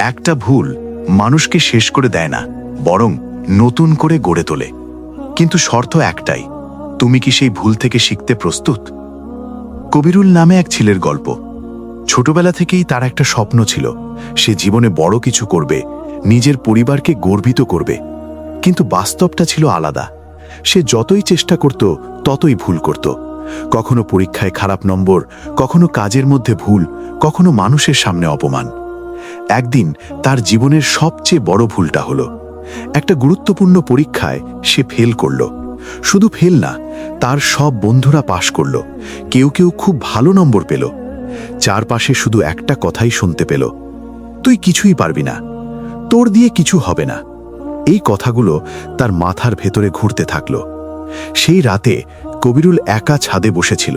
একটা ভুল মানুষকে শেষ করে দেয় না, বরং নতুন করে গড়ে তোলে। কিন্তু শর্ত একটাই, তুমি কি সেই ভুল থেকে শিখতে প্রস্তুত? কবিরুল নামে এক ছেলের গল্প। ছোটবেলা থেকেই তার একটা স্বপ্ন ছিল, সে জীবনে বড় কিছু করবে, নিজের পরিবারকে গর্বিত করবে। কিন্তু বাস্তবটা ছিল আলাদা। সে যতই চেষ্টা করত ততই ভুল করত। কখনো পরীক্ষায় খারাপ নম্বর, কখনো কাজের মধ্যে ভুল, কখনো মানুষের সামনে অপমান। একদিন তার জীবনের সবচেয়ে বড় ভুলটা হলো, একটা গুরুত্বপূর্ণ পরীক্ষায় সে ফেল করল। শুধু ফেল না, তার সব বন্ধুরা পাশ করল, কেউ কেউ খুব ভালো নম্বর পেল। চারপাশে শুধু একটা কথাই শুনতে পেল, তুই কিছুই পারবি না, তোর দিয়ে কিছু হবে না। এই কথাগুলো তার মাথার ভেতরে ঘুরতে থাকল। সেই রাতে কবিরুল একা ছাদে বসেছিল।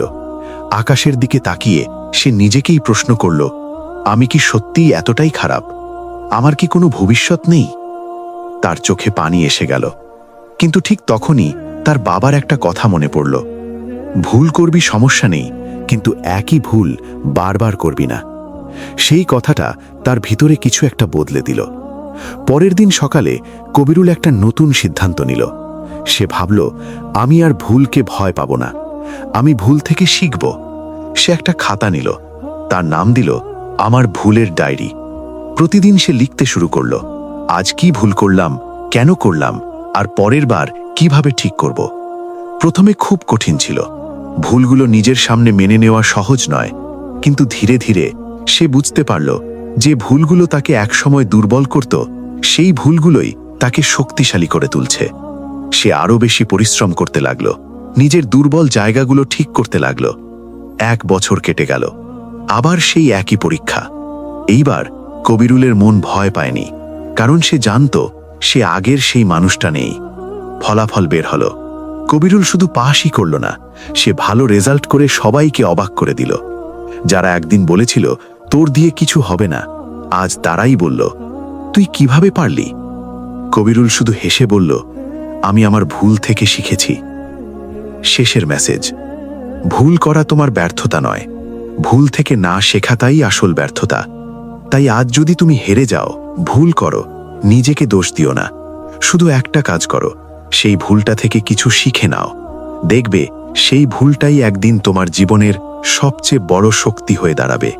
আকাশের দিকে তাকিয়ে সে নিজেকেই প্রশ্ন করল, আমি কি সত্যিই এতটাই খারাপ? আমার কি কোনো ভবিষ্যৎ নেই? তার চোখে পানি এসে গেল। কিন্তু ঠিক তখনই তার বাবার একটা কথা মনে পড়ল, ভুল করবি সমস্যা নেই, কিন্তু একই ভুল বারবার করবি না। সেই কথাটা তার ভিতরে কিছু একটা বদলে দিল। পরের দিন সকালে কবিরুল একটা নতুন সিদ্ধান্ত নিল। সে ভাবল, আমি আর ভুলকে ভয় পাব না, আমি ভুল থেকে শিখব। সে একটা খাতা নিল, তার নাম দিল আমার ভুলের ডায়েরি। প্রতিদিন সে লিখতে শুরু করল, আজ কি ভুল করলাম, কেন করলাম, আর পরের বার কিভাবে ঠিক করব। প্রথমে খুব কঠিন ছিল, ভুলগুলো নিজের সামনে মেনে নেওয়া সহজ নয়। কিন্তু ধীরে ধীরে সে বুঝতে পারল, যে ভুলগুলো তাকে একসময় দুর্বল করত, সেই ভুলগুলোই তাকে শক্তিশালী করে তুলছে। সে আরও বেশি পরিশ্রম করতে লাগল, নিজের দুর্বল জায়গাগুলো ঠিক করতে লাগল। 1 বছর কেটে গেল, আবার সেই একই পরীক্ষা। এইবার কবিরুলের মন ভয় পায়নি, কারণ সে জানত সে আগের সেই মানুষটা নেই। ফলাফল বের হলো, কবিরুল শুধু পাসই করল না, সে ভালো রেজাল্ট করে সবাইকে অবাক করে দিল। যারা একদিন বলেছিল তোর দিয়ে কিছু হবে না, আজ তারাই বলল, তুই কিভাবে পারলি? কবিরুল শুধু হেসে বলল, আমি আমার ভুল থেকে শিখেছি। শেষের মেসেজ, ভুল করা তোমার ব্যর্থতা নয়, ভুল থেকে না শেখাটাই আসল ব্যর্থতা। তাই আজ যদি তুমি হেরে যাও, ভুল করো, নিজেকে দোষ দিও না। শুধু একটা কাজ করো, সেই ভুলটা থেকে কিছু শিখে নাও। দেখবে সেই ভুলটাই একদিন তোমার জীবনের সবচেয়ে বড় শক্তি হয়ে দাঁড়াবে।